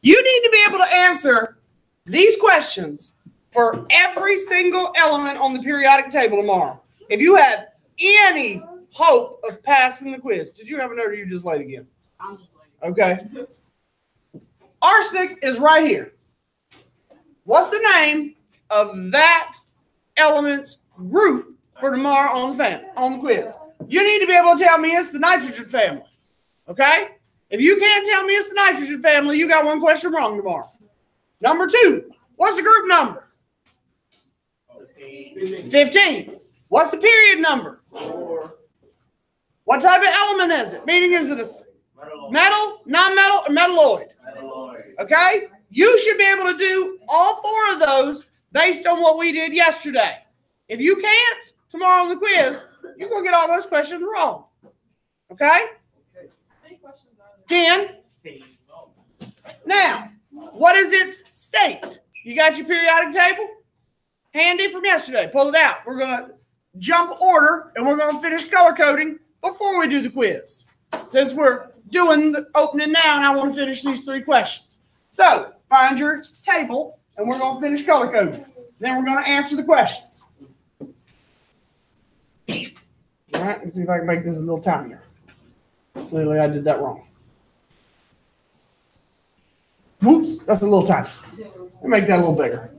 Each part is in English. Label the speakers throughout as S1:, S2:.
S1: You need to be able to answer these questions for every single element on the periodic table tomorrow. If you have any hope of passing the quiz. Did you have a note or you just late again? I'm just late. Okay. Arsenic is right here. What's the name of that element group for tomorrow on the quiz? You need to be able to tell me it's the nitrogen family. Okay? If you can't tell me it's the nitrogen family, you got one question wrong tomorrow. Number 2, what's the group number? 15. What's the period number? 4. What type of element is it? Meaning, is it a metal, non-metal, or metalloid? Metalloid. Okay? You should be able to do all 4 of those based on what we did yesterday. If you can't, tomorrow on the quiz, you're going to get all those questions wrong. Okay? How many questions are there? 10. Now, what is its state? You got your periodic table? Handy from yesterday. Pull it out. We're going to jump order, and we're going to finish color coding before we do the quiz. Since we're doing the opening now, and I want to finish these 3 questions. So, find your table, and we're going to finish color coding. Then we're going to answer the questions. All right, let's see if I can make this a little tinier. Clearly, I did that wrong. Whoops, that's a little tiny. Let me make that a little bigger.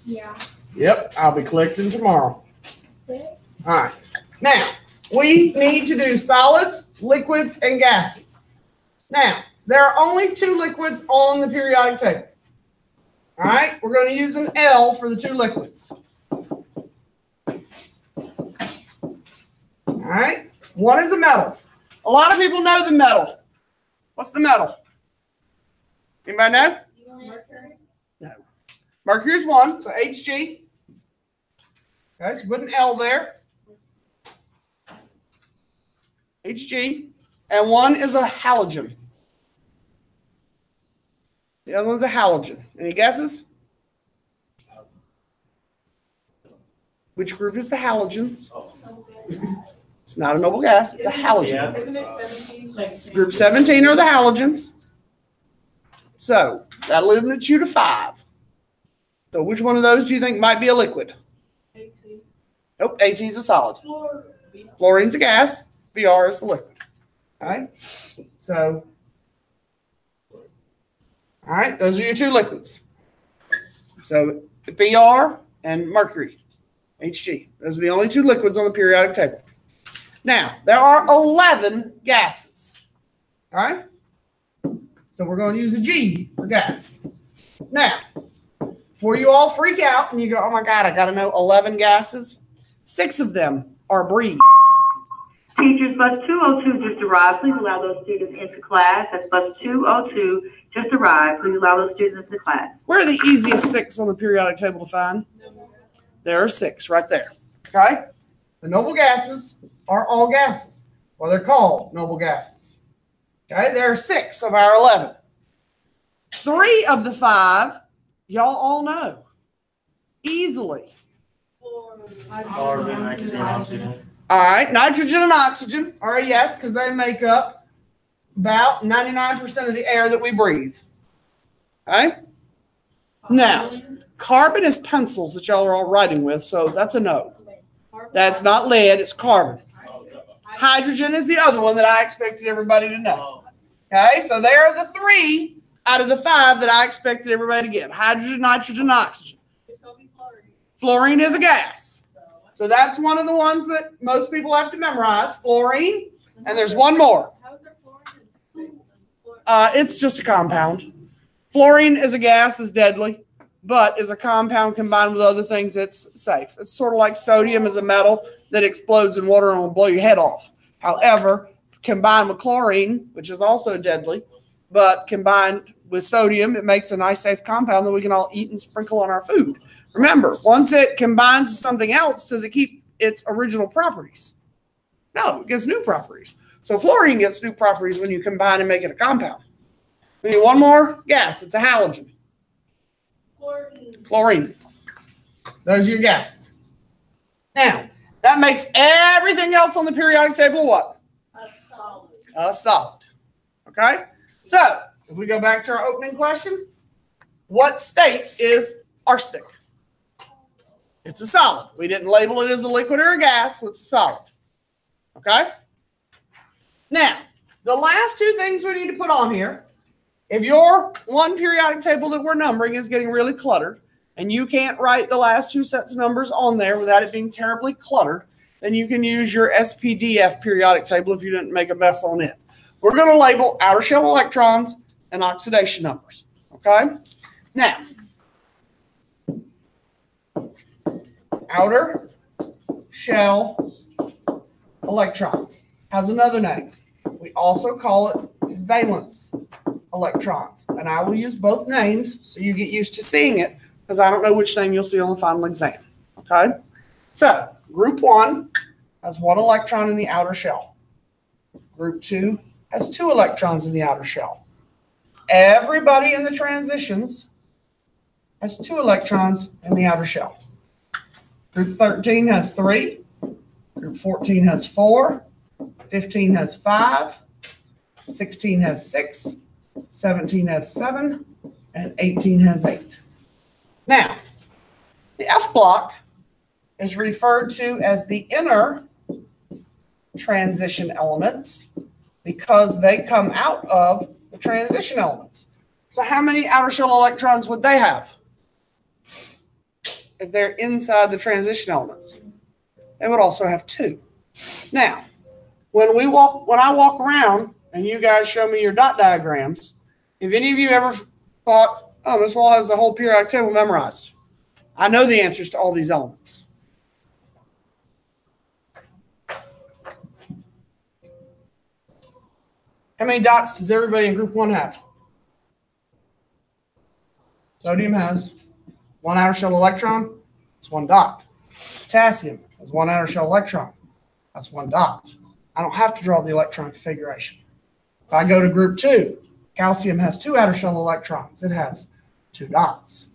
S2: Yeah.
S1: Yep, I'll be collecting tomorrow. All right. Now, we need to do solids, liquids, and gases. Now, there are only 2 liquids on the periodic table. All right, we're going to use an L for the 2 liquids. All right, one is a metal. A lot of people know the metal. What's the metal? Anybody know?
S2: Mercury.
S1: No. Mercury is 1, so Hg. Okay, so put an L there. Hg. And 1 is a halogen. The other one's a halogen. Any guesses? Which group is the halogens? It's not a noble gas. It's a halogen.
S2: Isn't it 17?
S1: It's group 17 are the halogens. So that limits you to 5. So which one of those do you think might be a liquid?
S2: AT.
S1: Nope, At is a solid. Fluorine's a gas. Br is a liquid. All right. So, all right, those are your 2 liquids. So Br and mercury, Hg. Those are the only 2 liquids on the periodic table. Now, there are 11 gases. All right? So we're going to use a G for gas. Now, before you all freak out and you go, oh my God, I got to know 11 gases, 6 of them are breeze.
S3: Teachers, bus 202 just arrived. Please allow those students into class. That's bus 202 just arrived. Please allow those students into class.
S1: Where are the easiest 6 on the periodic table to find? There are 6 right there. Okay? The noble gases are all gases. Well, they're called noble gases. Okay? There are 6 of our 11. 3 of the 5, y'all all know. Easily.
S2: Carbon, nitrogen, oxygen.
S1: All right, nitrogen and oxygen are a yes because they make up about 99% of the air that we breathe. All right? Now, carbon is pencils that y'all are all writing with, so that's a no. That's not lead, it's carbon. Hydrogen is the other one that I expected everybody to know. Okay, so they are the 3 out of the 5 that I expected everybody to get. Hydrogen, nitrogen, oxygen. Fluorine is a gas. So that's one of the ones that most people have to memorize, fluorine. And there's one more. It's just a compound. Fluorine is a gas, is deadly, but is a compound combined with other things that's safe. It's sort of like sodium is a metal that explodes in water and will blow your head off. However, combined with chlorine, which is also deadly, but combined with sodium, it makes a nice safe compound that we can all eat and sprinkle on our food. Remember, once it combines with something else, does it keep its original properties? No, it gets new properties. So fluorine gets new properties when you combine and make it a compound. We need one more gas. It's a halogen. Chlorine. Those are your gases. Now, that makes everything else on the periodic table what? A solid. Okay? So, if we go back to our opening question, what state is arsenic? It's a solid. We didn't label it as a liquid or a gas, so it's a solid. Okay? Now, the last two things we need to put on here, if your one periodic table that we're numbering is getting really cluttered, and you can't write the last two sets of numbers on there without it being terribly cluttered, then you can use your SPDF periodic table if you didn't make a mess on it. We're going to label outer shell electrons and oxidation numbers. Okay? Now, outer shell electrons has another name. We also call it valence electrons. And I will use both names so you get used to seeing it, because I don't know which name you'll see on the final exam. Okay? So, group 1 has 1 electron in the outer shell. Group 2 has 2 electrons in the outer shell. Everybody in the transitions has 2 electrons in the outer shell. Group 13 has 3. Group 14 has 4. 15 has 5. 16 has 6. 17 has 7. And 18 has 8. Now, the F block is referred to as the inner transition elements because they come out of the transition elements. So how many outer shell electrons would they have if they're inside the transition elements? They would also have 2. Now, when I walk around and you guys show me your dot diagrams, if any of you ever thought, oh, Miss Wall has the whole periodic table memorized, I know the answers to all these elements. How many dots does everybody in group 1 have? Sodium has 1 outer shell electron. It's 1 dot. Potassium has 1 outer shell electron. That's 1 dot. I don't have to draw the electron configuration. If I go to group 2, calcium has 2 outer shell electrons. It has 2 dots.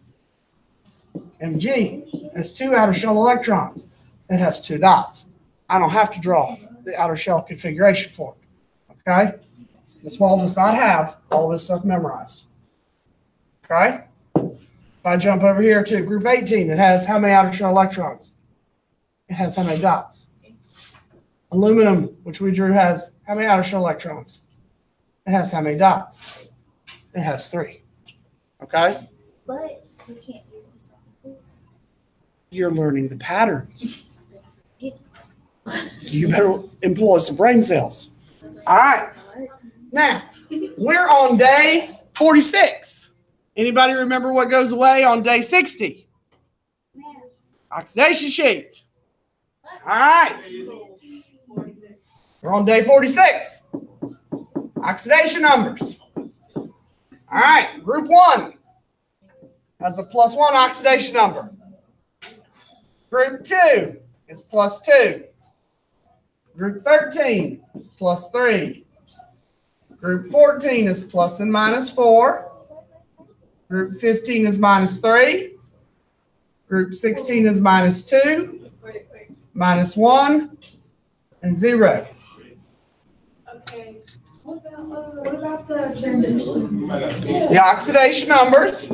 S1: Mg has 2 outer shell electrons. It has 2 dots. I don't have to draw the outer shell configuration for it. Okay? This wall does not have all this stuff memorized. Okay? If I jump over here to group 18, it has how many outer shell electrons? It has how many dots? Aluminum, which we drew, has how many outer shell electrons? It has how many dots? It has 3. Okay?
S4: But we can't use this on this.
S1: You're learning the patterns. You better employ some brain cells. All right. Now, we're on day 46. Anybody remember what goes away on day 60? Oxidation sheet. All right. We're on day 46. Oxidation numbers. All right. Group 1 has a +1 oxidation number. Group 2 is +2. Group 13 is +3. Group 14 is plus and minus 4. Group 15 is -3. Group 16 is -2. -1 and 0.
S2: Okay. What about the transition?
S1: The oxidation numbers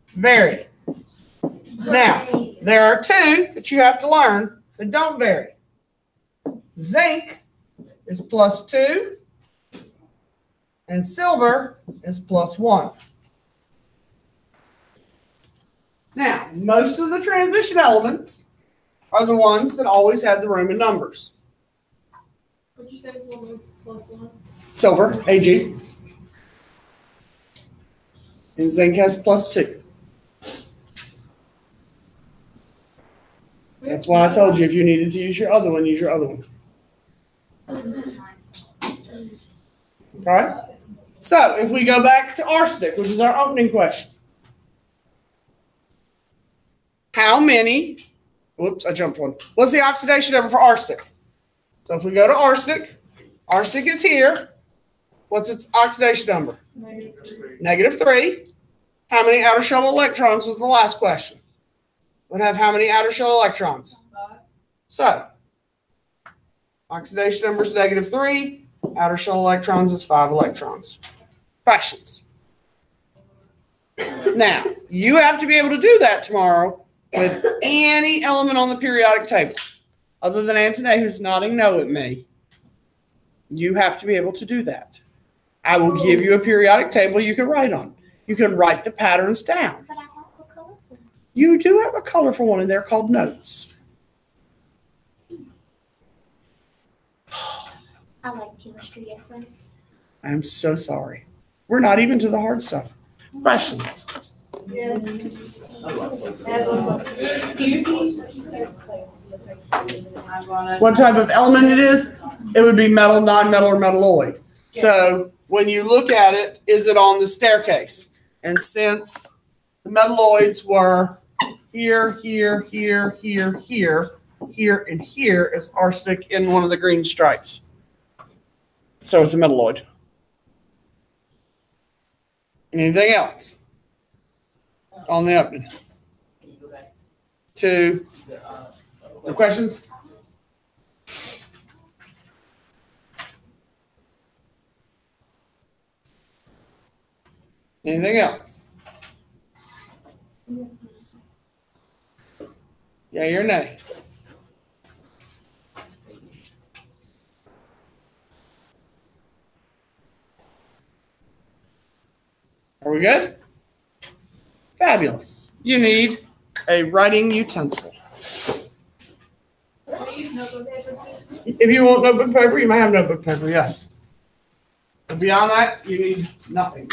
S1: vary. Now, there are 2 that you have to learn that don't vary. Zinc is +2, and silver is +1. Now, most of the transition elements are the ones that always have the Roman numbers.
S2: What'd you say was +1?
S1: Silver, Ag, and zinc has +2. That's why I told you if you needed to use your other one, use your other one. Okay? So, if we go back to arsenic, which is our opening question. How many, whoops, I jumped one. What's the oxidation number for arsenic? So, if we go to arsenic, arsenic is here. What's its oxidation number? -3. How many outer shell electrons was the last question? Would have how many outer shell electrons?
S2: 5.
S1: So, oxidation number is -3. Outer shell electrons is 5 electrons. Questions? Now, you have to be able to do that tomorrow with any element on the periodic table. Other than Antoinette, who's nodding no at me. You have to be able to do that. I will give you a periodic table you can write on. You can write the patterns down.
S4: But I have a colorful one.
S1: You do have a colorful one, and they're called notes.
S4: I like chemistry at first.
S1: I'm so sorry. We're not even to the hard stuff. Questions?
S2: Yes.
S1: What type of element it is? It would be metal, non-metal, or metalloid. So when you look at it, is it on the staircase? And since the metalloids were here, here, here, here, here, here, and here is arsenic in one of the green stripes. So it's a metalloid. Anything else on the opening? To the questions? Anything else? Yay or nay? Are we good? Fabulous. You need a writing utensil. If you want notebook paper, you may have notebook paper, yes. But beyond that, you need nothing.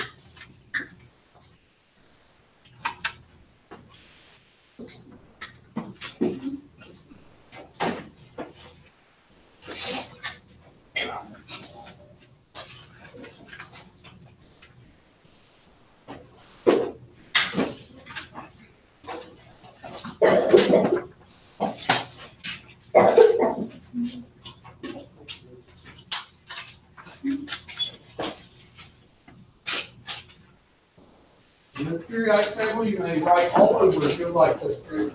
S1: In this periodic table, you may write all over if you'd like to.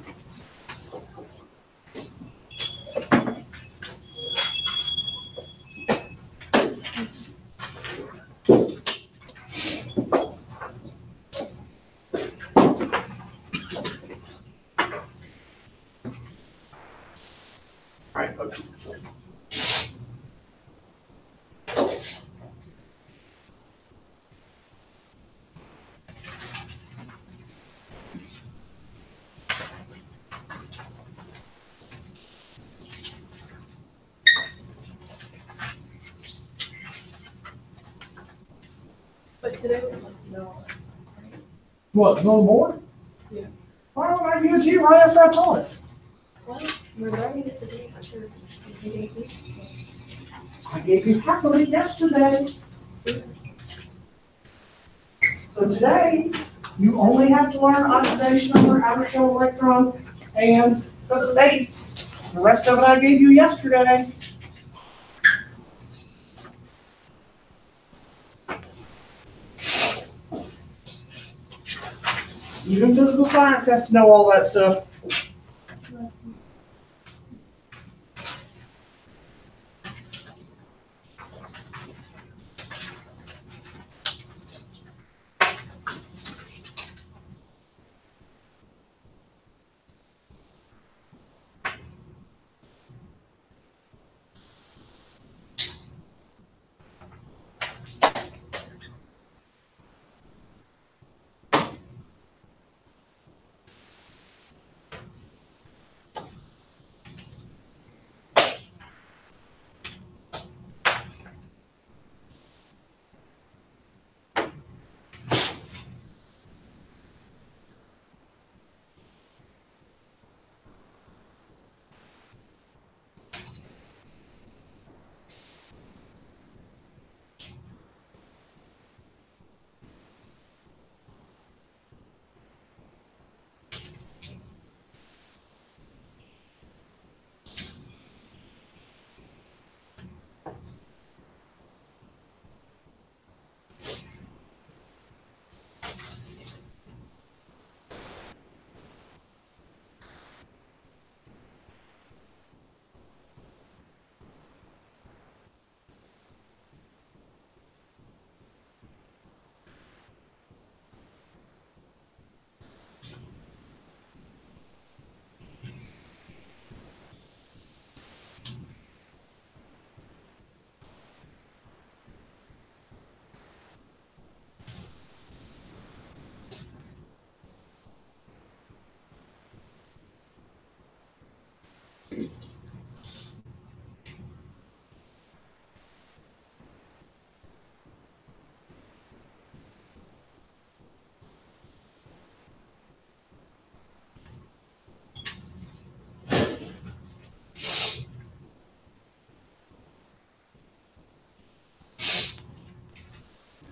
S1: All right, folks.
S2: But today we want to know all that stuff, right?
S1: What, no more?
S2: Yeah.
S1: Why don't I give it to you right after I taught it?
S2: Well, we're learning it today, I'm sure.
S1: I gave you half of it yesterday. So today, you only have to learn oxidation number, outer shell electron, and the states. The rest of it I gave you yesterday. Even physical science has to know all that stuff.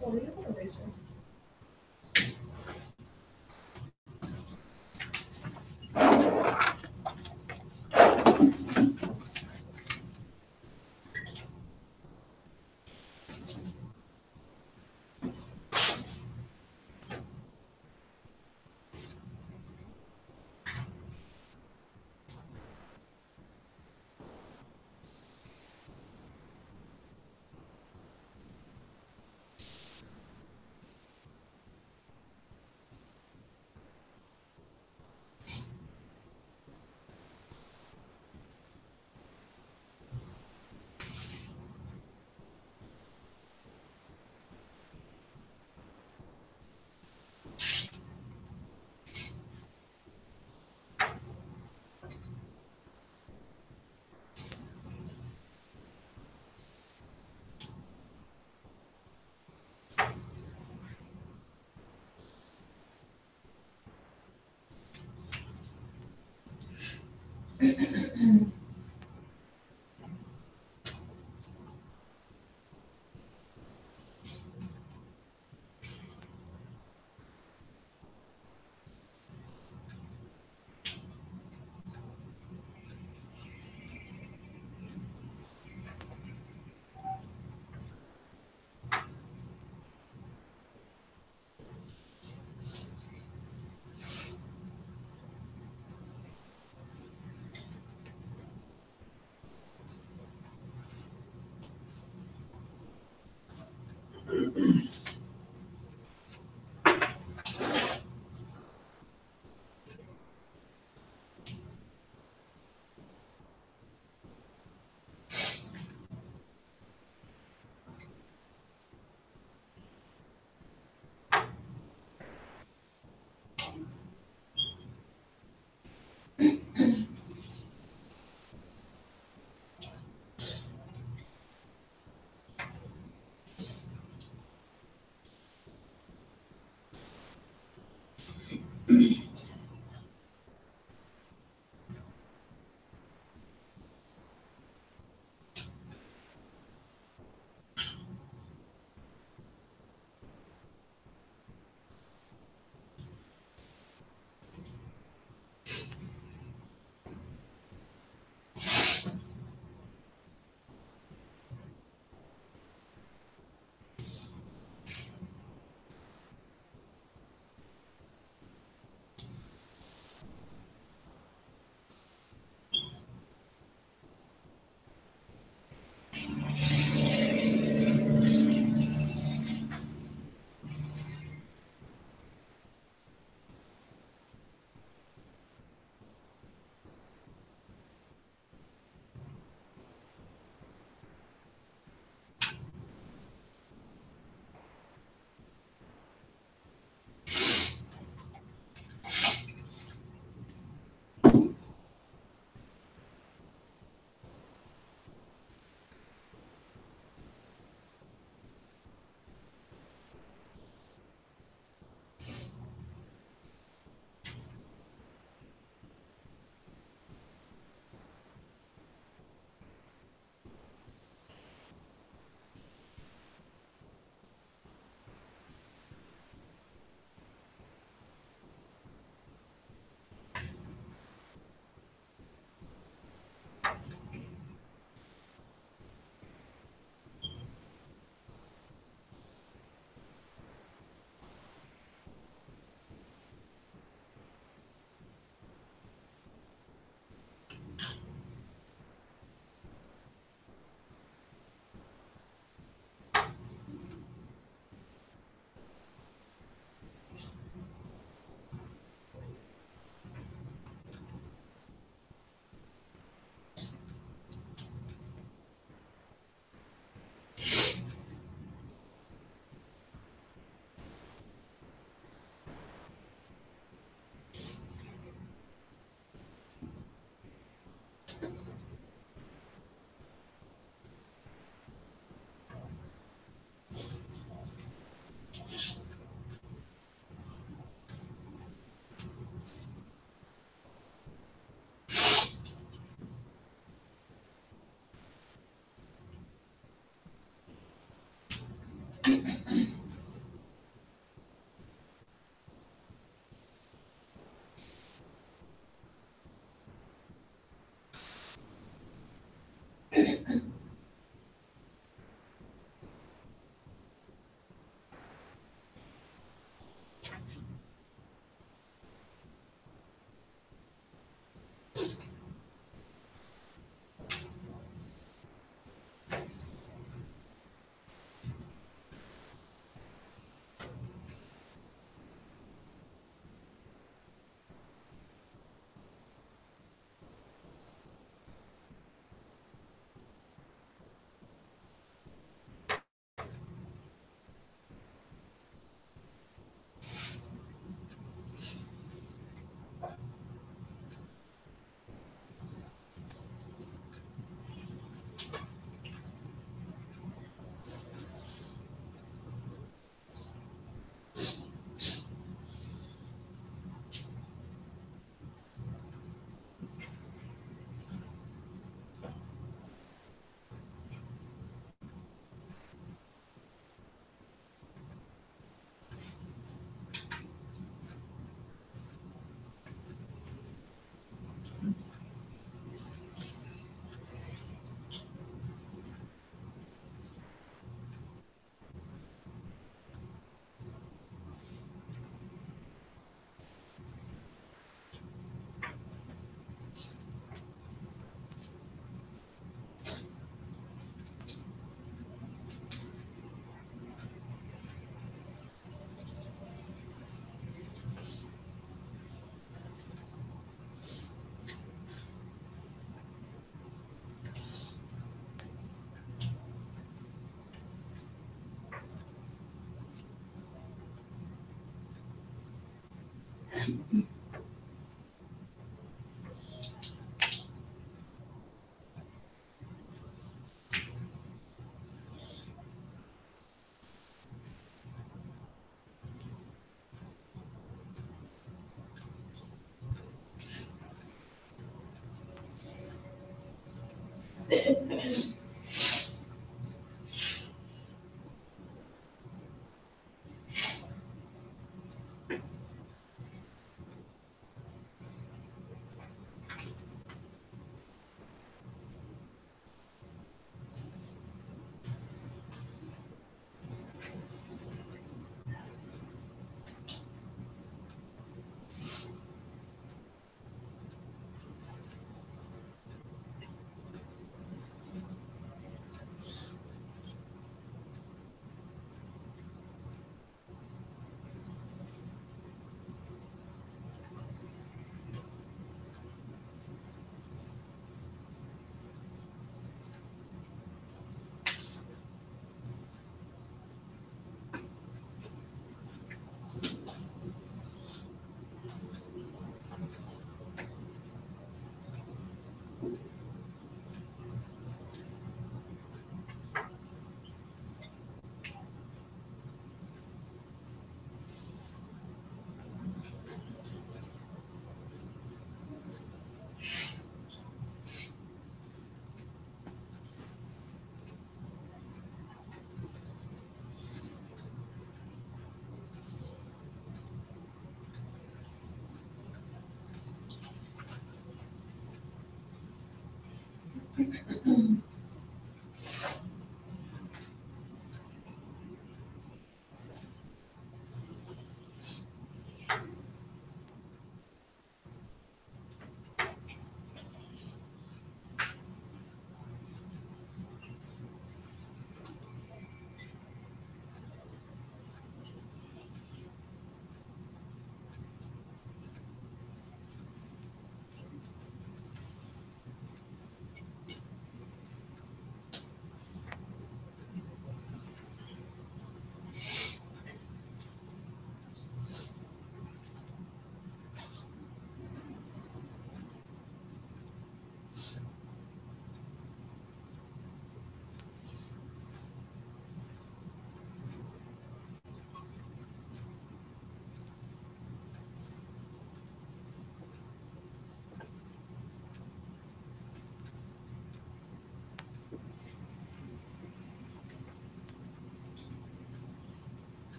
S2: pencil? You have an eraser.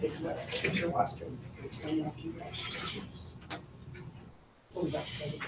S1: Take a last picture, last one. It's coming off you guys. Pull it back a second.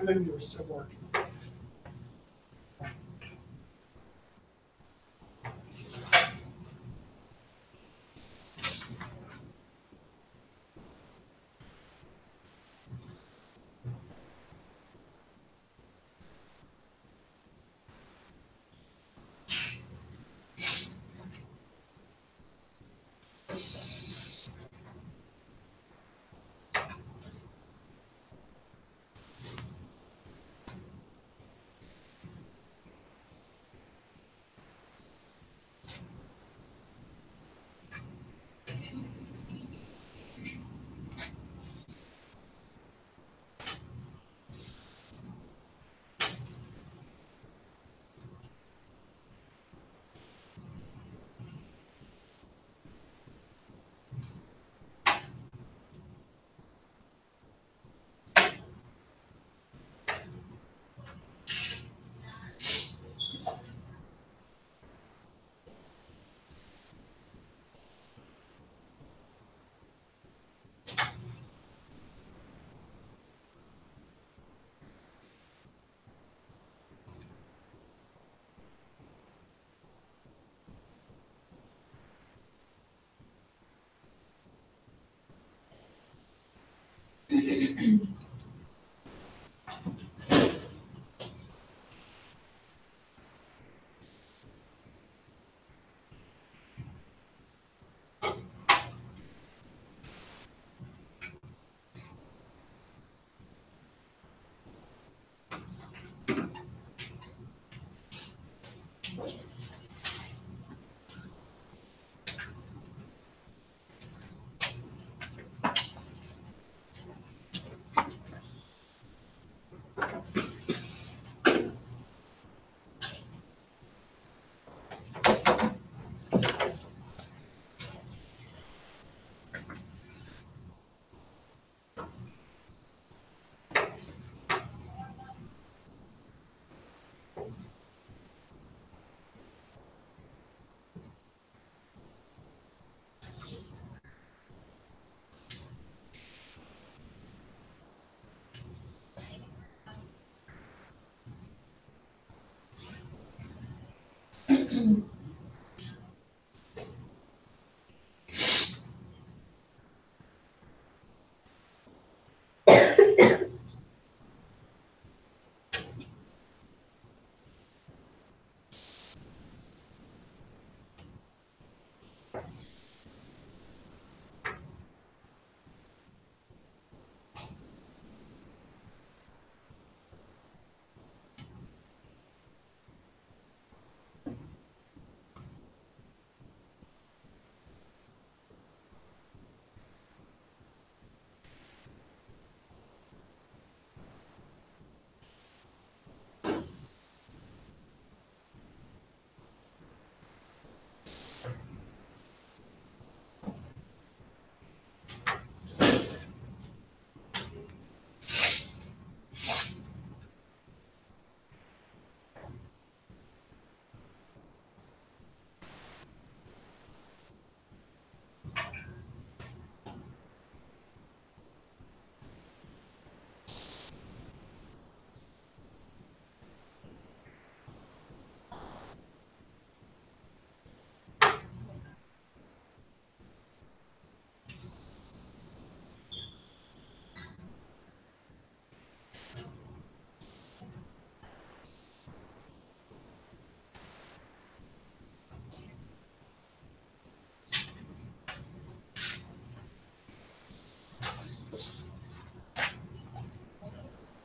S1: I knew you were still working.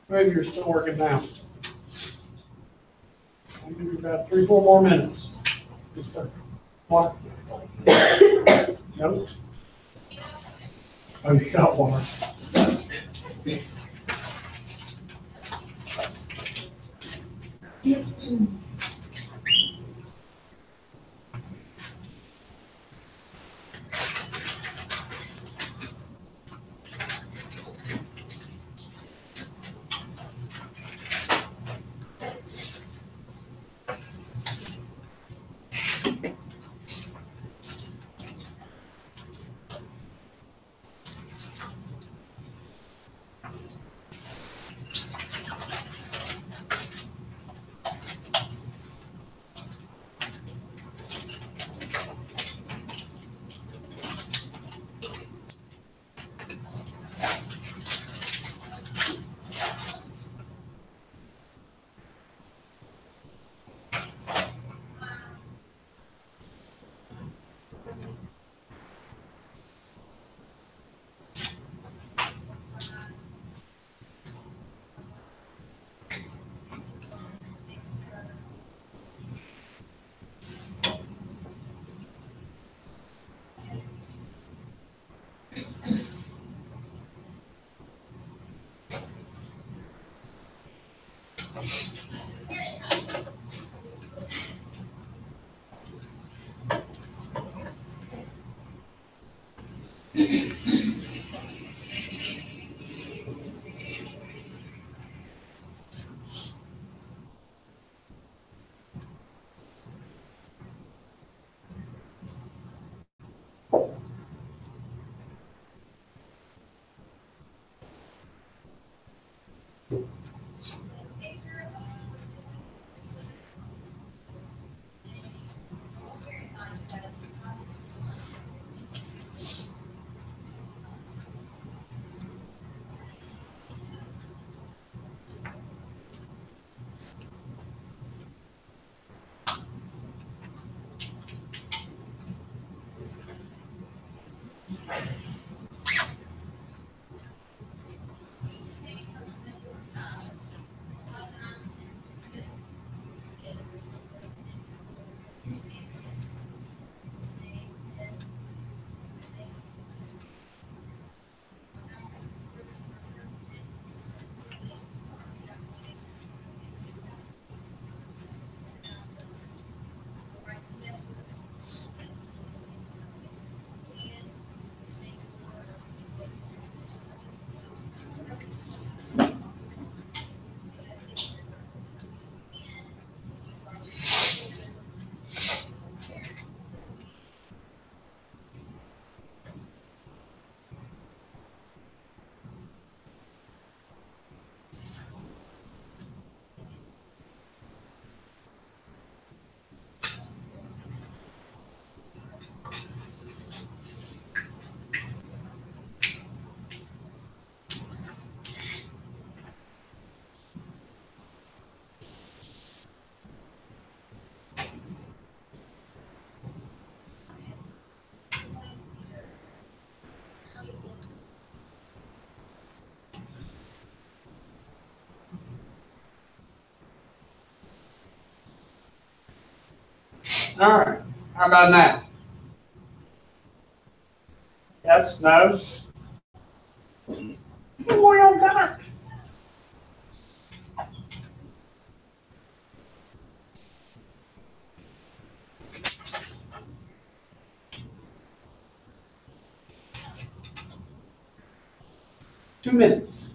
S1: Maybe you're still working now. I'll give you about 3, 4 more minutes. Yes, sir. What? Nope. Oh, you got one. All right. How about now? Yes, no. What more y'all got? Two minutes.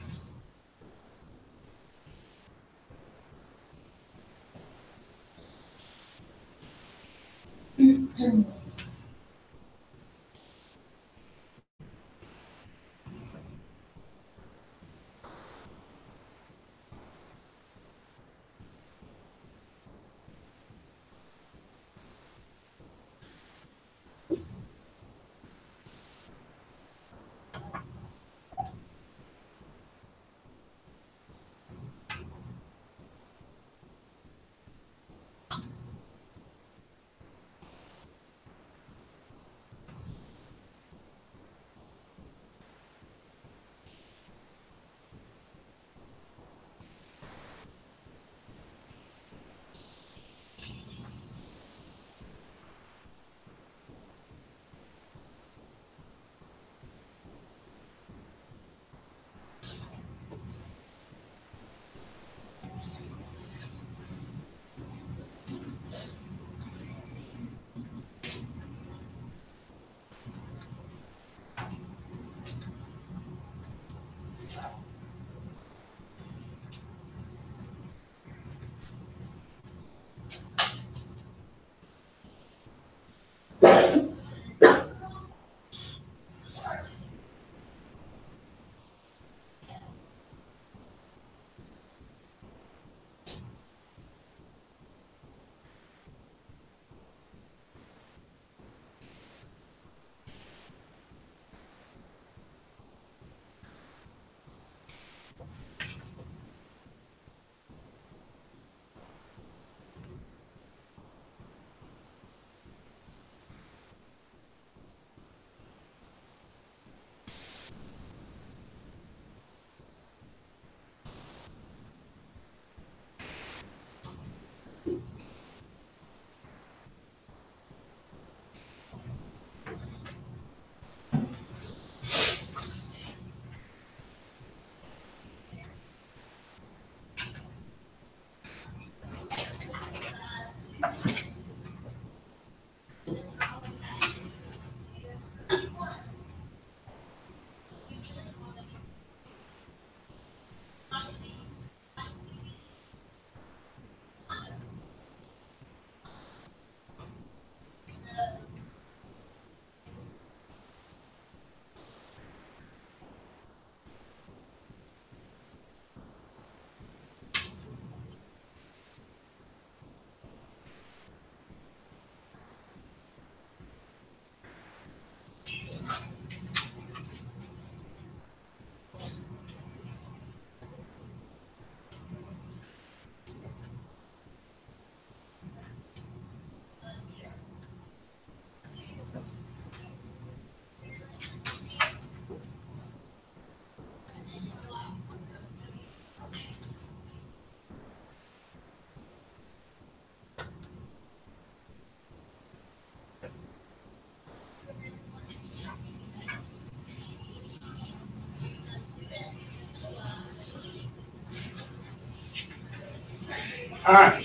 S1: All right.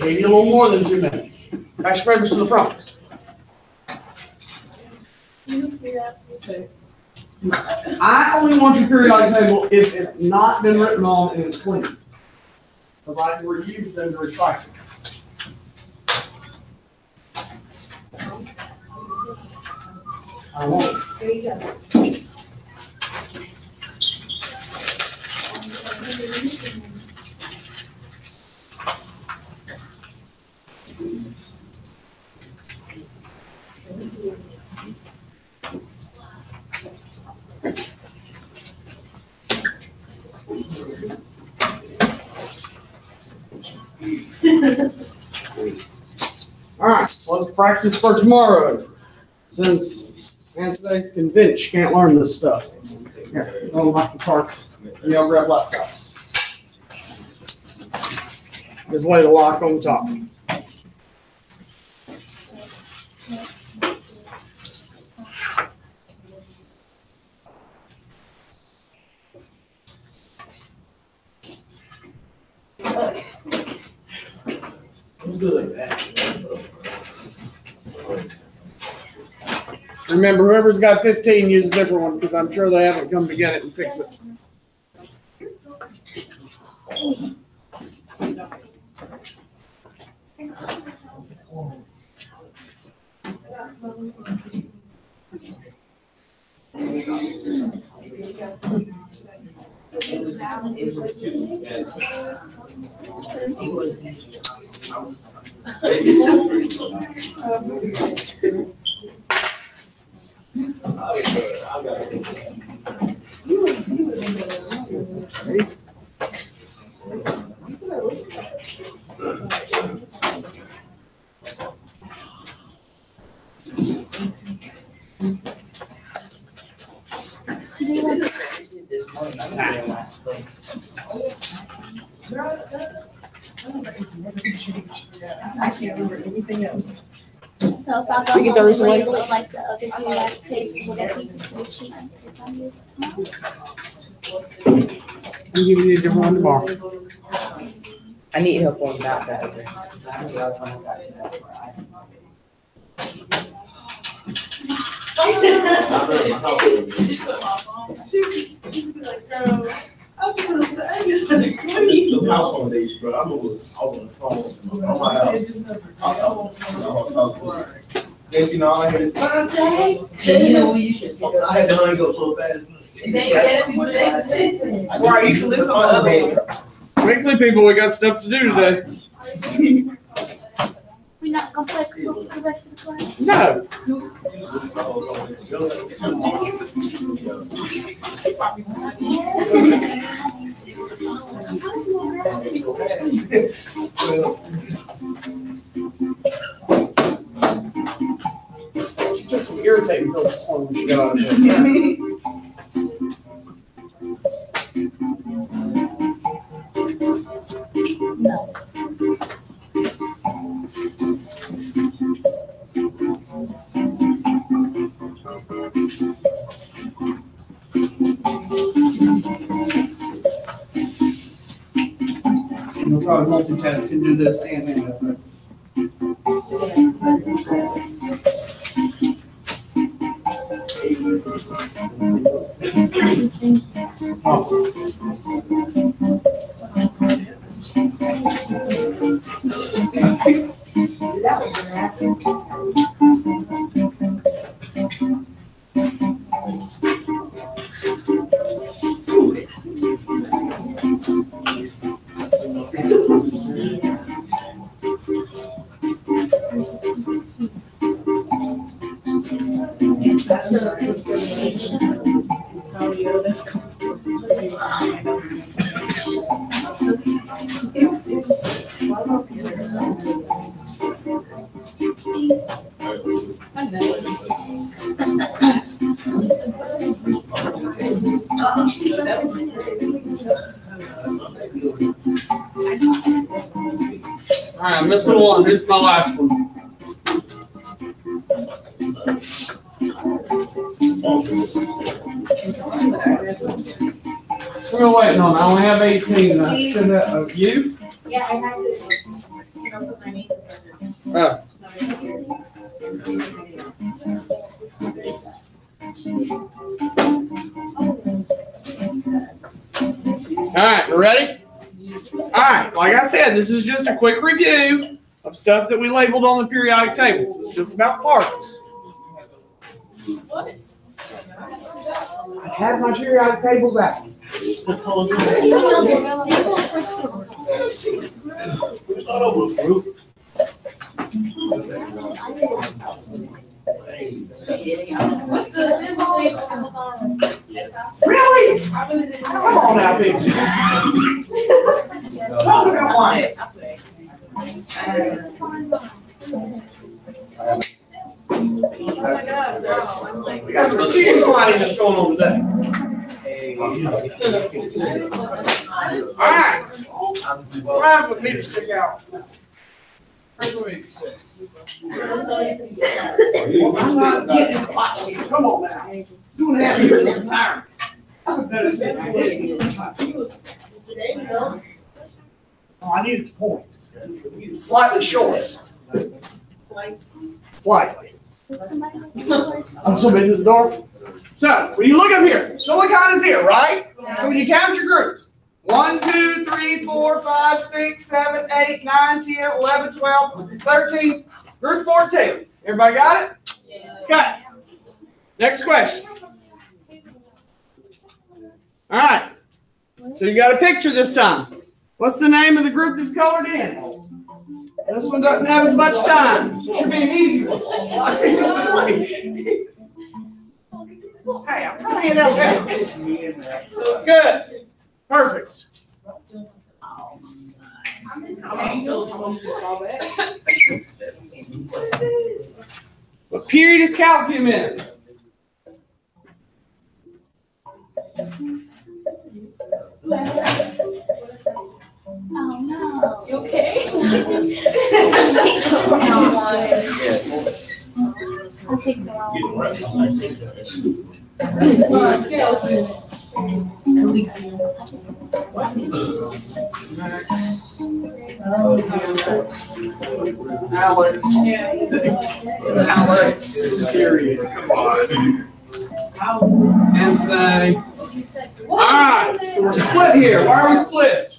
S1: Maybe a little more than 2 minutes. Pass your papers to the front. I only want your periodic table if it's not been written on and it's clean. So I can reuse them to recycle. I won't.
S2: There you go.
S1: All right, so let's practice for tomorrow. Since today's convinced you can't learn this stuff. Here, go lock the parts. And y'all grab laptops. There's a way to lock on top.
S5: Good.
S1: Remember, whoever's got 15, use a different one because I'm sure they haven't come to get it and fix it.
S2: I can't remember anything else.
S4: So if I go home and label it like the other periodic table, would that be considered cheating if I use it tomorrow?
S1: I'll give you a different one tomorrow.
S6: I need help on that.
S5: The house on days, bro. I'm on the phone. On my house. They see all I heard is I had to hang up so fast.
S2: Right, you can listen on other ones.
S1: Quickly, people, we got stuff to do today.
S4: We're not gonna play cooks the rest of the class?
S1: No. She took some irritating pills this morning when she got out of bed.
S4: No.
S1: You'll probably multitask and do this and that. All right, I'm missing one. Here's my last one. We're waiting on. I only have 18. I should have you.
S7: Yeah, I have to. Put my name.
S1: Oh. All right, we're ready? All right, like I said, this is just a quick review of stuff that we labeled on the periodic tables. It's just about parts. I have my periodic tables out.
S5: It's not over, group.
S2: What's the symbol?
S1: Really? Come on now, big. Talk about one.
S2: Oh my God, no. I'm like,
S1: We got some serious lighting going on today. All right. Ryan with me to stick out. I'm not getting caught here. Come on now. Doing that here is retiring. I'm better say oh, I need it to point. It's slightly short. Slightly. Oh, somebody to the door? So, when you look up here, silicon is here, right? So when you count your groups, 1, 2, 3, 4, 5, 6, 7, 8, 9, 10, 11, 12, 13, group 14. Everybody got it? Okay. Next question. All right. So you got a picture this time. What's the name of the group that's colored in? This one doesn't have as much time. So it should be an easy one. Hey, I'm trying to hand out that. Good. Perfect. What period is calcium in?
S4: Oh no.
S2: you okay?
S4: I picked the wrong
S1: Alex. Period. Come on. And today. All right. So we're split here. Why are we split?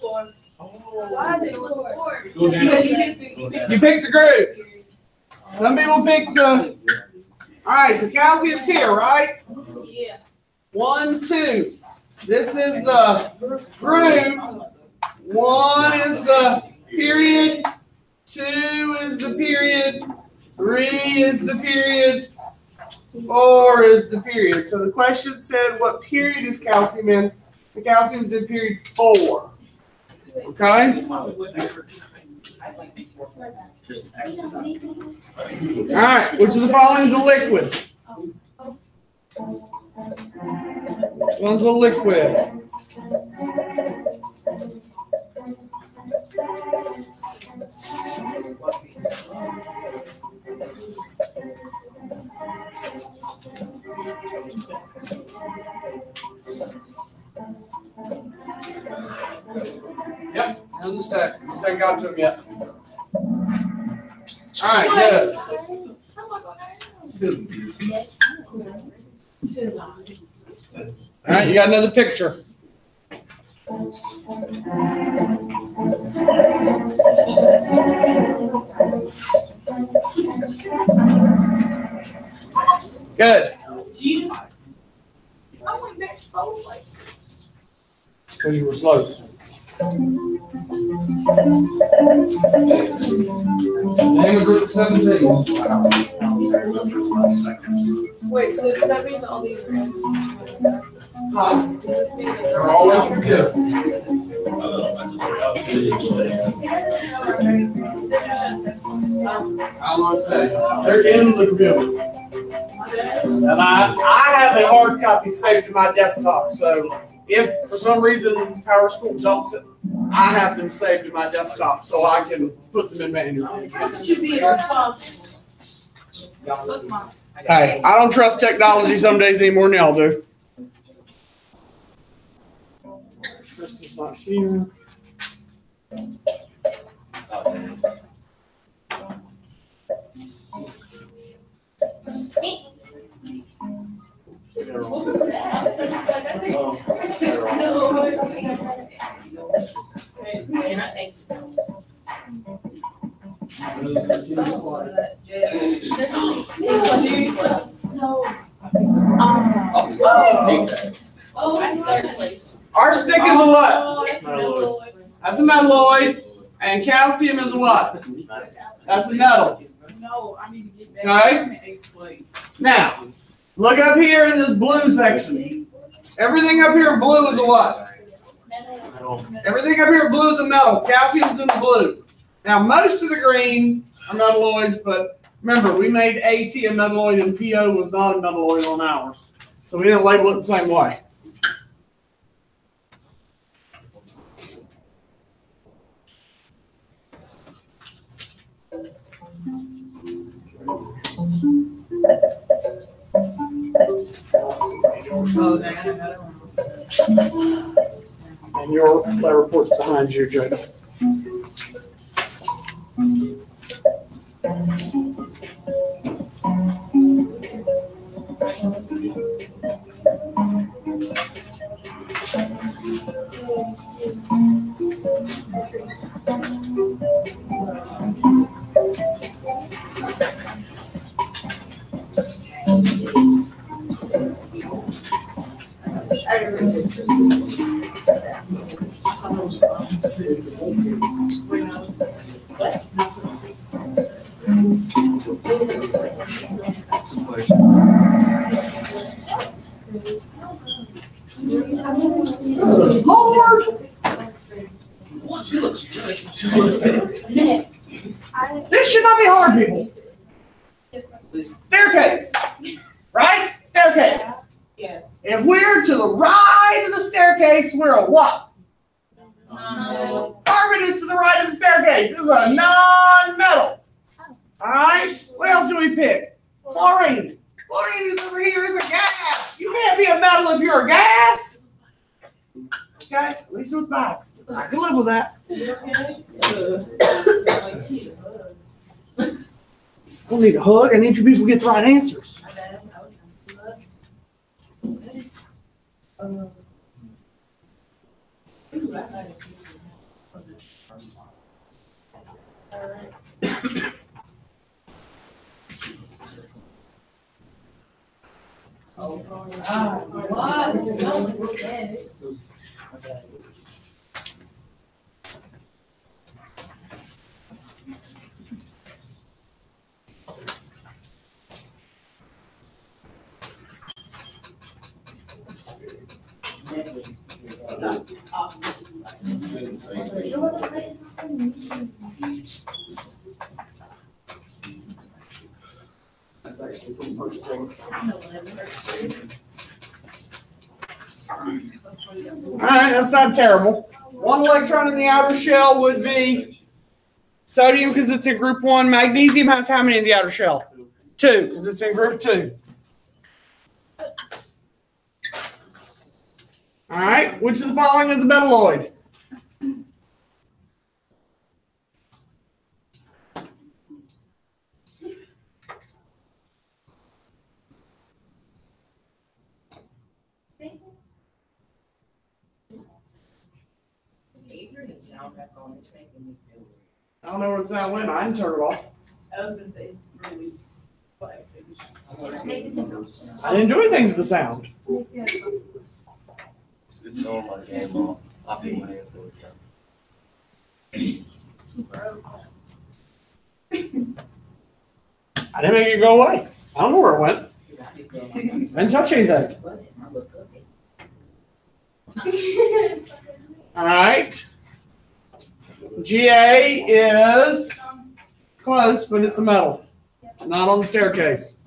S1: You picked the group. Some people pick the. All right. So calcium's here, right?
S2: Yeah.
S1: 1, 2. This is the group. 1 is the period. 2 is the period. 3 is the period. 4 is the period. So the question said, what period is calcium in? The calcium's in period 4. Okay? All right. Which of the following is a liquid? Which one's a liquid? Yep, on the stack. Just ain't got to him yet. All right, good. All right, you got another picture. Good. So you were slow. Name of group 17.
S2: Wait, so does that mean that all these are in? Does this mean that
S1: They're all in here. I'm gonna say, they're in the computer. And I have a hard copy saved to my desktop, so if for some reason Power School dumps it, I have them saved to my desktop so I can put them in manual. Hey, I don't trust technology some days any more than y'all do. This is not here. Arsenic is a what? That's a metalloid. And calcium is a what? That's a metal.
S8: No, I need to get back.
S1: Okay.
S8: I'm in 8th place.
S1: Now, look up here in this blue section. Everything up here in blue is a what? Everything up here in blue is a metal. Calcium's in the blue. Now, most of the green are metalloids, but remember, we made AT a metalloid and PO was not a metalloid on ours. So we didn't label it the same way.
S8: Oh, dang, I got it wrong.
S1: And your lab report's behind you, Jada. Lord!
S5: She looks good.
S1: This should not be hard, people. Staircase. Right? Staircase.
S8: Yes.
S1: If we're to the right of the staircase, we're a what?
S8: No.
S1: Carbon is to the right of the staircase. This is a non-metal. All right? What else do we pick? Chlorine. Chlorine is over here as a gas. You can't be a metal if you're a gas. Okay? At least with backs. I can live with that. I don't need a hug. I need you people to get the right answers. All right, that's not terrible. One electron in the outer shell would be sodium because it's in group 1. Magnesium has how many in the outer shell? 2 because it's in group 2. All right, which of the following is a metalloid?
S6: the sound back on, it's making me feel weird.
S1: I don't know where the sound went. I didn't turn it off.
S8: I was gonna say, really, but
S4: It's making me go.
S1: I didn't do anything to the sound.
S9: It's on my game off. I'll be my influence.
S1: I didn't make it go away. I don't know where it went.
S6: I
S1: Didn't touch anything. All right. GA is close, but it's a metal. Not on the staircase.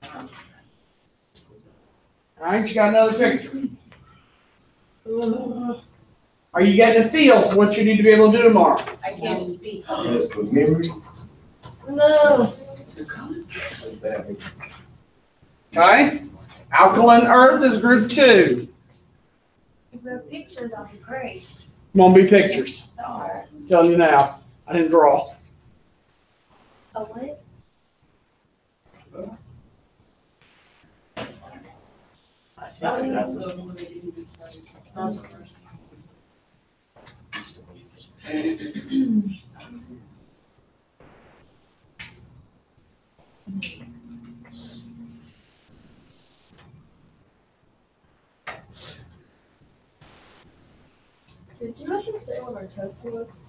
S1: All right, you got another picture. Are you getting a feel for what you need to be able to do tomorrow?
S8: I can't see.
S5: Yes, for memory.
S8: No.
S1: Okay. Alkaline earth is group 2.
S7: If there are pictures, that'd be great.
S1: Won't be pictures. I'm telling you now. I didn't draw.
S4: A what?
S2: Did you have to say what our test was?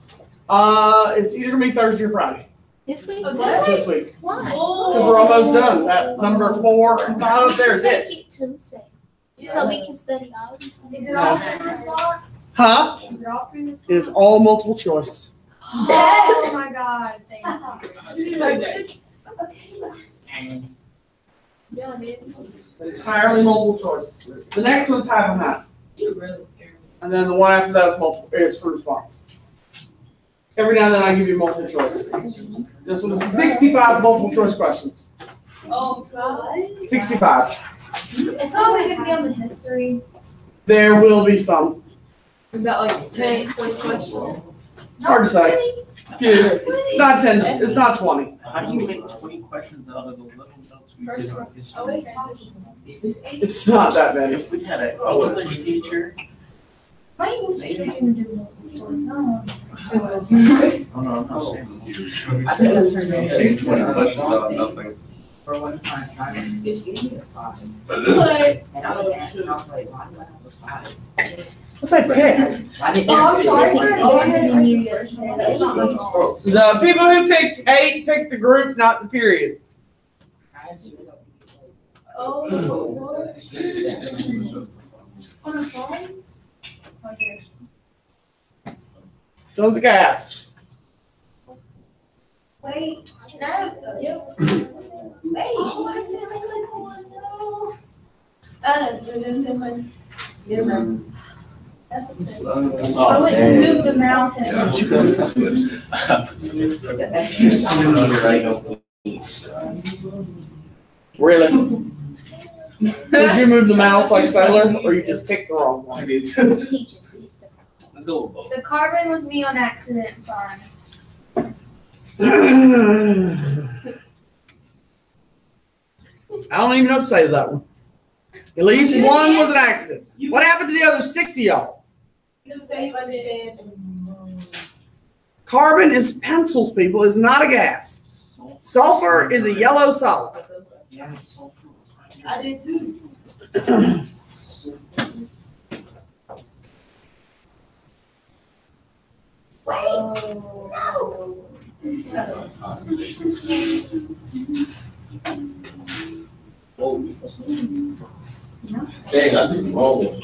S1: It's either gonna be Thursday or Friday
S4: This week?
S1: this week.
S4: Why?
S1: Because we're almost done. That number 4 and 5 up there is it.
S4: Take it Tuesday. So we can study all.
S7: Is it all through this box?
S1: Huh?
S7: Is it all through this?
S1: It is all multiple choice.
S7: Oh my God, thank you.
S2: Yeah, man.
S1: Entirely multiple choice. The next one's half and half.
S8: You really scared me.
S1: And then the one after that is multiple is free response. Every now and then I give you multiple choice. This one is 65 multiple choice questions.
S7: Oh, God.
S1: 65.
S7: It's always gonna be on the history.
S1: There will be some.
S2: Is that like 10, 20 questions?
S1: Hard to say. It's not 10. It's not 20.
S9: How do you make 20 questions out of the little notes we did on history?
S1: It's not that many.
S9: If we had an English teacher,
S7: My English teacher didn't do multiple choice, no.
S9: oh no, I'm not saying you.
S6: I think that's her name.
S9: Saying 20 questions out of nothing.
S6: For one time, science is getting a 5.
S2: What?
S6: And I was asking, I was like, why do I have a 5?
S1: What they pick?
S6: Why didn't
S7: Oh, I'm sorry.
S6: I
S7: Oh, I had to mute yesterday. That's not my fault.
S1: The people who picked 8 picked the group, not the period.
S7: Oh, on the phone? Okay.
S1: Tons of gas.
S7: Wait, no. Wait, what is it? That's okay. I went to move the mouse and.
S1: Really? Did you move the mouse like Sailor, or you just picked the wrong one?
S4: He just did.
S9: Let's go with both.
S7: The carbon was me on accident, sorry.
S1: I don't even know what to say to that one. At least one was an accident. What happened to the other 6 of y'all?
S7: Just say you understand.
S1: Carbon is pencils, people. It's not a gas. Sulfur is a yellow solid.
S9: Yeah, it's sulfur.
S7: I did too.
S5: Dang, I did the wrong one.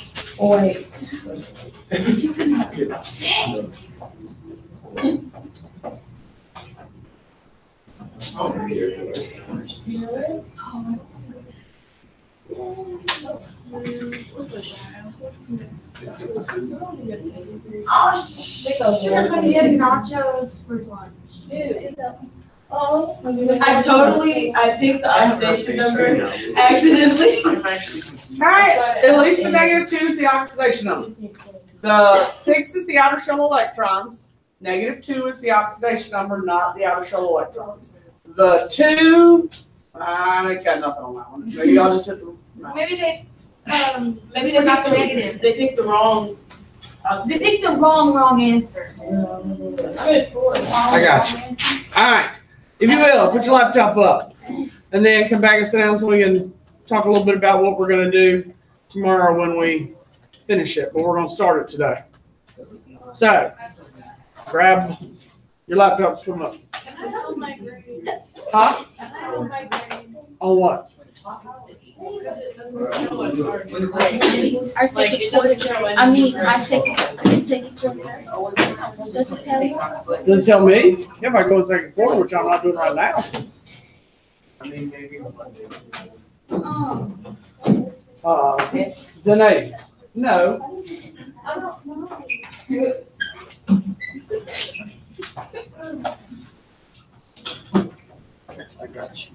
S5: Oh, here.
S7: We had nachos for lunch. Oh.
S8: I picked the oxidation number accidentally.
S9: I'm actually confused.
S1: All right, at least the -2 is the oxidation number. The 6 is the outer shell electrons. -2 is the oxidation number, not the outer shell electrons. The 2, I got nothing on that one. Maybe I'll just hit the mouse.
S7: Maybe they,
S8: Maybe they got the
S7: Negative.
S8: they picked the wrong
S7: They picked the wrong answer.
S1: I got you. All right. If you will, put your laptop up. And then come back and sit down so we can talk a little bit about what we're going to do tomorrow when we finish it. But we're going to start it today. So, grab your laptops, put them up. Huh? On what?
S4: Our second quarter. I mean, my second quarter. Does it tell you?
S1: Does it tell me? If I go second quarter, which I'm not doing right now. Danae, no. I got you.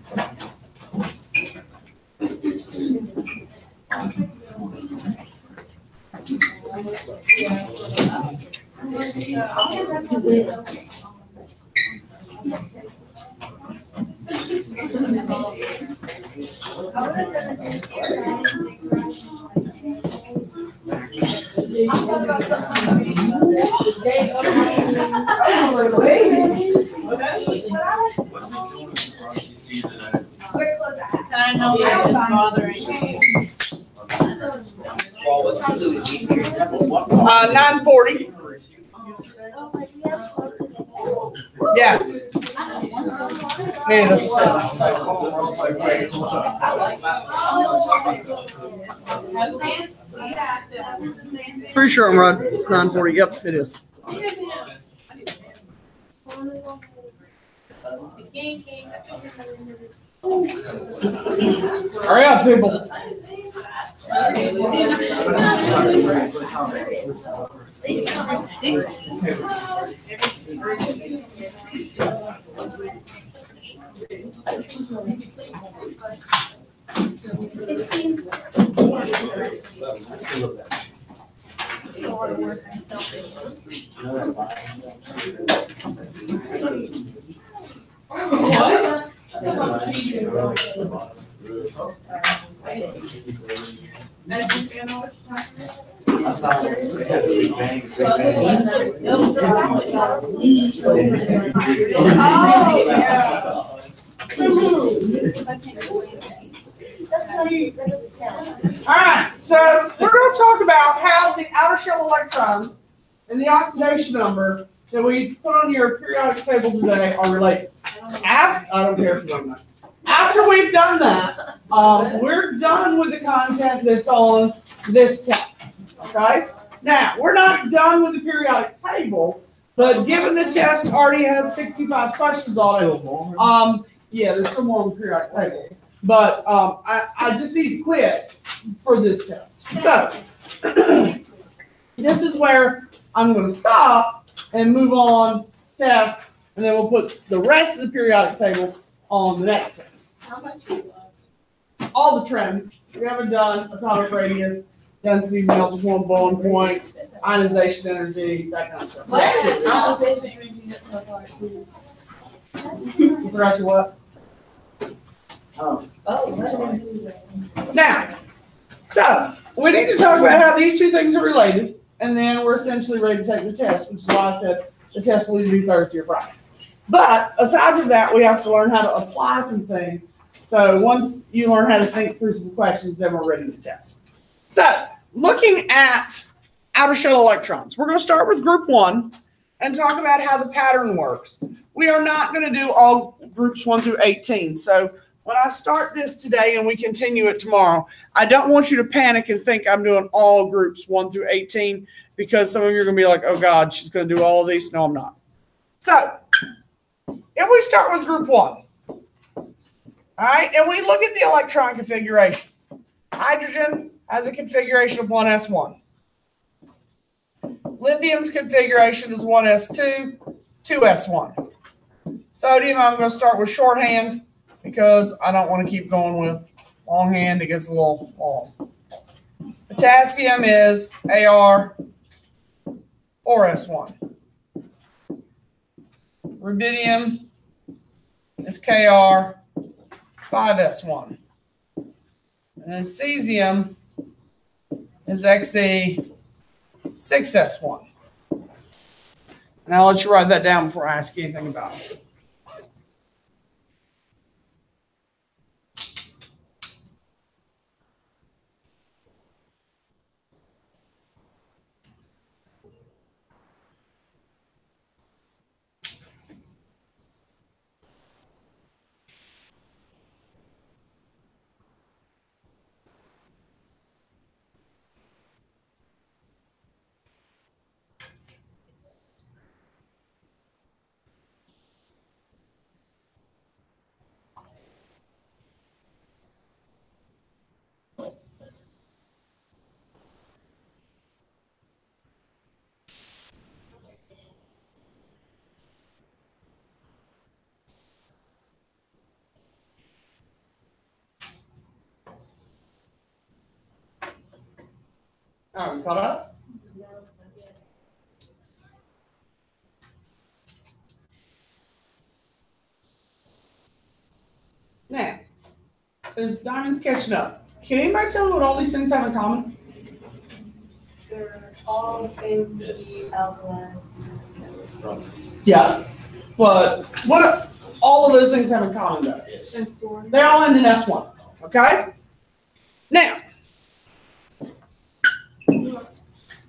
S8: I know that is bothering me.
S1: 9:40. Yes. Hey, that's pretty sure I'm right. It's 9:40. Yep, it is. Hurry up, people. All right, so we're going to talk about how the outer shell electrons and the oxidation number that we put on your periodic table today are related. I don't care if you don't know. After we've done that, we're done with the content that's on this test. Okay? Now, we're not done with the periodic table, but given the test already has 65 questions on it, yeah, there's some more on the periodic table. But I just need to quit for this test. So, this is where I'm going to stop and move on test, and then we'll put the rest of the periodic table on the next test.
S8: How much?
S1: All the trends. We haven't done atomic radius, density, melting point, boiling point, ionization energy, that kind of stuff.
S8: What is ionization energy? That's not hard.
S1: You forgot your what? Oh. Now, so we need to talk about how these two things are related, and then we're essentially ready to take the test, which is why I said the test will either be Thursday or Friday. But aside from that, we have to learn how to apply some things. So once you learn how to think through some questions, then we're ready to test. So looking at outer shell electrons, we're going to start with group 1 and talk about how the pattern works. We are not going to do all groups 1 through 18. So when I start this today and we continue it tomorrow, I don't want you to panic and think I'm doing all groups 1 through 18 because some of you are going to be like, oh God, she's going to do all of these. No, I'm not. So if we start with group 1, all right, and we look at the electron configurations. Hydrogen has a configuration of 1s1. Lithium's configuration is 1s2, 2s1. Sodium, I'm going to start with shorthand because I don't want to keep going with longhand. It gets a little long. Potassium is Ar, 4s1. Rubidium is Kr, 5s1. And then cesium is Xe, 6s1. And I'll let you write that down before I ask you anything about it. All right, caught up? Now, there's diamonds catching up. Can anybody tell me what all these things have in common?
S2: They're all in the alkaline.
S1: Yes. But what all of those things have in common though?
S2: And sword.
S1: They all end in S1. Okay? Now,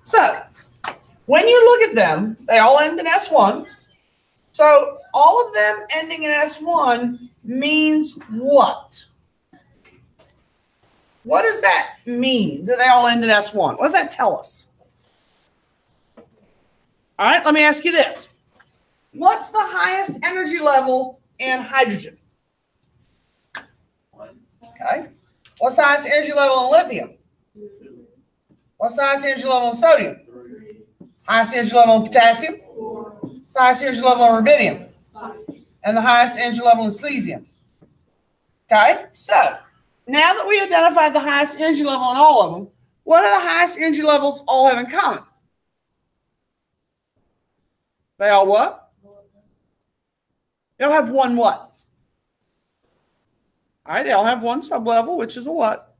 S1: so when you look at them, they all end in S1. So all of them ending in S1 means what? What does that mean that they all end in S1? What does that tell us? All right, let me ask you this. What's the highest energy level in hydrogen? Okay. What's the highest energy level in lithium? What's the highest energy level in sodium? Highest energy level in potassium? What's the highest energy level in rubidium? And the highest energy level in cesium. Okay, so now that we identified the highest energy level in all of them, what do the highest energy levels all have in common? They all what? They all have one what? All right, they all have one sublevel, which is a what?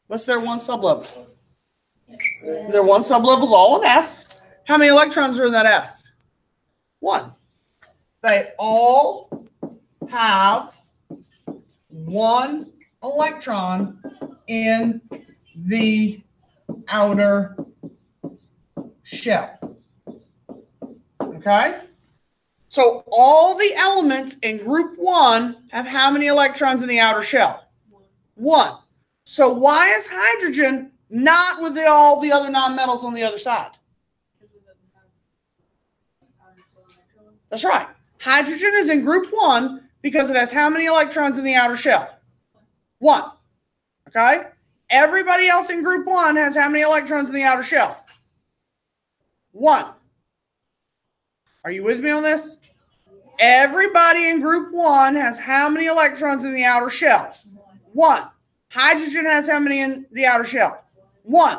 S1: What's their one sublevel? Their one sublevel is all in S. How many electrons are in that S? One. They all have one electron in the outer shell. Okay? So all the elements in group 1 have how many electrons in the outer shell? 1. So why is hydrogen not with all the other nonmetals on the other side? That's right. Hydrogen is in group 1 because it has how many electrons in the outer shell? 1. Okay? Everybody else in group 1 has how many electrons in the outer shell? 1. Are you with me on this? Everybody in group 1 has how many electrons in the outer shell? 1. Hydrogen has how many in the outer shell? 1.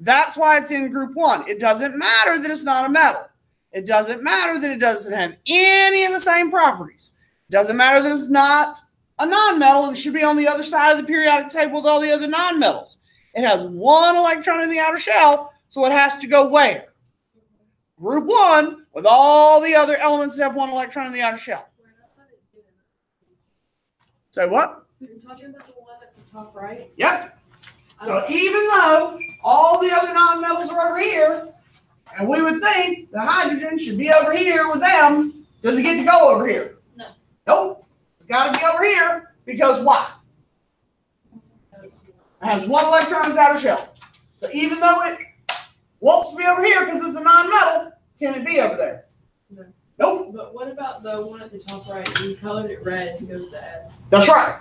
S1: That's why it's in group 1. It doesn't matter that it's not a metal. It doesn't matter that it doesn't have any of the same properties. It doesn't matter that it's not a nonmetal and it should be on the other side of the periodic table with all the other nonmetals. It has 1 electron in the outer shell, so it has to go where? Group 1 with all the other elements that have 1 electron in the outer shell. Say what?
S2: You're talking about the one at the top right?
S1: Yep. So even though all the other nonmetals are over here, and we would think the hydrogen should be over here with them, does it get to go over here?
S2: No.
S1: Nope. It's got to be over here because why? It has 1 electron in its outer shell. So even though it wants to be over here because it's a nonmetal, can it be over there?
S2: No.
S1: Nope.
S2: But what about the one at the top right? You colored it red to go to the S.
S1: That's right.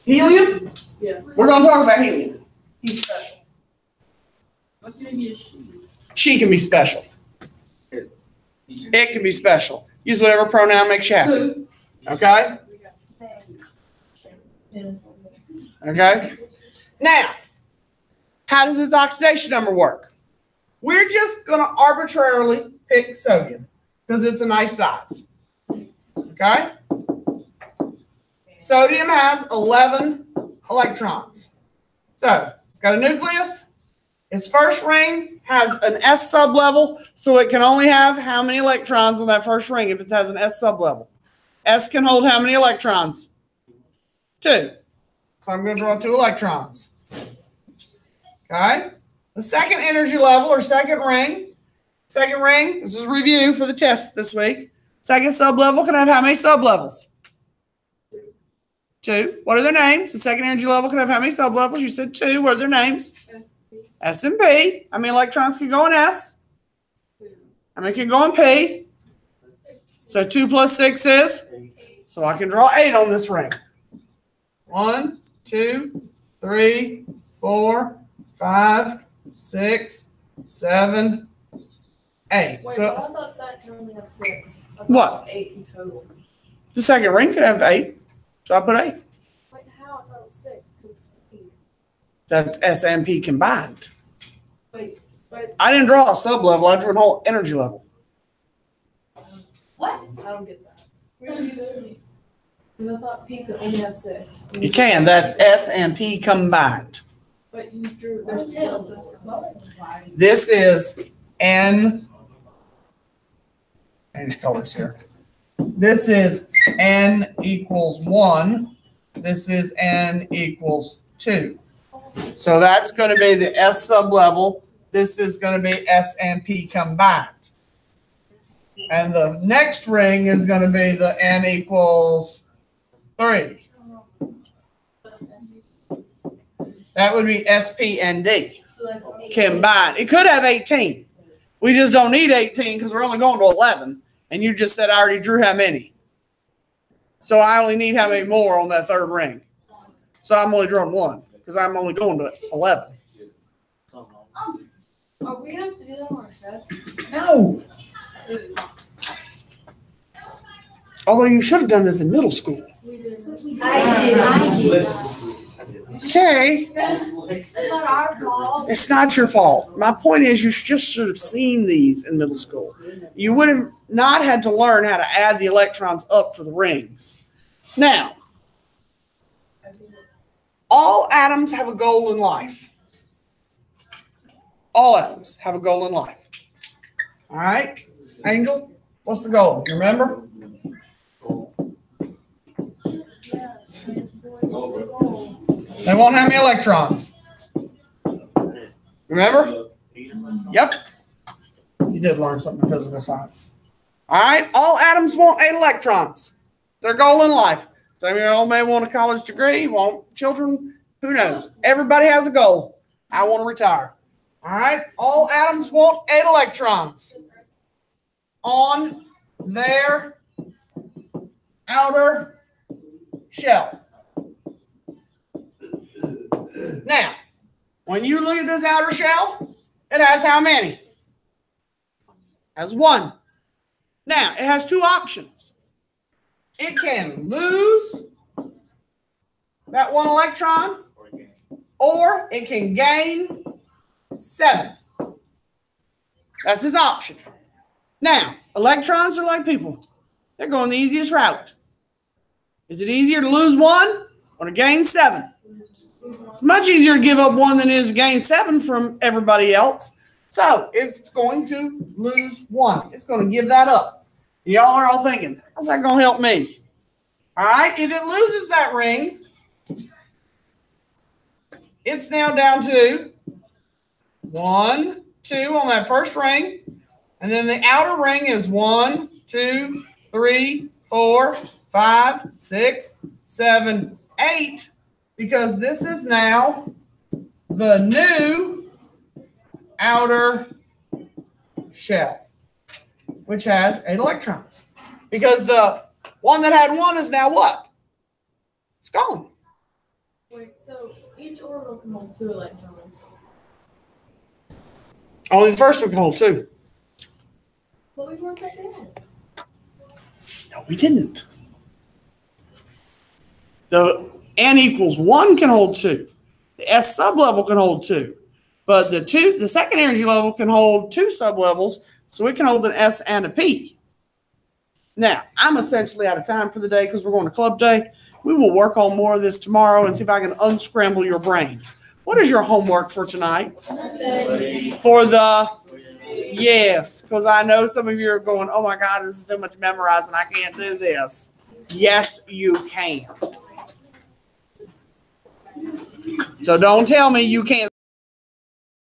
S1: Helium?
S2: Yeah.
S1: We're going to talk about helium. He's special.
S2: What can be a she?
S1: She can be special. It can be special. Use whatever pronoun makes you happy. Okay? Okay? Now, how does its oxidation number work? We're just going to arbitrarily pick sodium because it's a nice size. Okay? Sodium has 11 electrons. So, it's got a nucleus, Its first ring has an S sublevel, so it can only have how many electrons on that first ring if it has an S sublevel? S can hold how many electrons? 2. So I'm going to draw 2 electrons. Okay? The second energy level or second ring, this is review for the test this week. Second sublevel can have how many sublevels? 2. What are their names? The second energy level can have how many sublevels? You said 2. What are their names? S and P. How many electrons can go in S? How many can go in P? So 2 plus 6 is? So I can draw 8 on this ring. 1, 2, 3, 4, 5, 6, 7, 8.
S2: Wait,
S1: So
S2: but I thought that can only have 6. I thought
S1: what?
S2: It was 8 in total.
S1: The second ring could have 8. So I put 8.
S2: Wait, how? I thought it was 6 because it's P.
S1: That's S and P combined.
S2: Wait, but
S1: I didn't draw a sublevel. I drew a whole energy level.
S2: what? I don't get that. Where are you doing? Because I thought P could only have 6.
S1: You can. That's S and P combined.
S2: But you drew. There's 10.
S1: This is N. Change colors here. This is N equals 1. This is N equals 2. So that's going to be the S sublevel. This is going to be S and P combined. And the next ring is going to be the N equals 3. That would be SP and D combined. It could have 18. We just don't need 18 because we're only going to 11. And you just said I already drew how many. So I only need how many more on that third ring. So I'm only drawing 1 because I'm only going to 11.
S2: Are we going to have to do that on our test?
S1: No. Although you should have done this in middle school.
S2: We did.
S4: I did.
S1: Okay.
S7: It's not our fault.
S1: It's not your fault. My point is you just should have seen these in middle school. You would have not had to learn how to add the electrons up for the rings. Now, all atoms have a goal in life. All atoms have a goal in life. All right? Angel, what's the goal? You remember? They want how many electrons? Remember? Yep. You did learn something in physical science. All right? All atoms want 8 electrons. Their goal in life. Some of you may want a college degree, want children, who knows? Everybody has a goal. I want to retire. All right? All atoms want 8 electrons on their outer shell. Now, when you look at this outer shell, it has how many? It has 1. Now, it has 2 options. It can lose that 1 electron, or it can gain 7. That's its option. Now, electrons are like people. They're going the easiest route. Is it easier to lose 1 or to gain 7? It's much easier to give up 1 than it is to gain 7 from everybody else. So if it's going to lose 1, it's going to give that up. Y'all are all thinking, how's that going to help me? All right, if it loses that ring, it's now down to 1, 2 on that first ring. And then the outer ring is 1, 2, 3, 4, 5, 6, 7, 8. Because this is now the new outer shell, which has 8 electrons. Because the one that had 1 is now what? It's gone.
S2: Wait, so each orbital can hold 2 electrons.
S1: Only the first one can hold 2.
S2: But we wrote that down.
S1: No, we didn't. The N equals 1 can hold 2. The S sublevel can hold 2. But the second energy level can hold 2 sublevels, so it can hold an S and a P. Now, I'm essentially out of time for the day because we're going to club day. We will work on more of this tomorrow and see if I can unscramble your brains. What is your homework for tonight? For the, yes, because I know some of you are going, oh my God, this is too much memorizing. I can't do this. Yes, you can. So don't tell me you can't.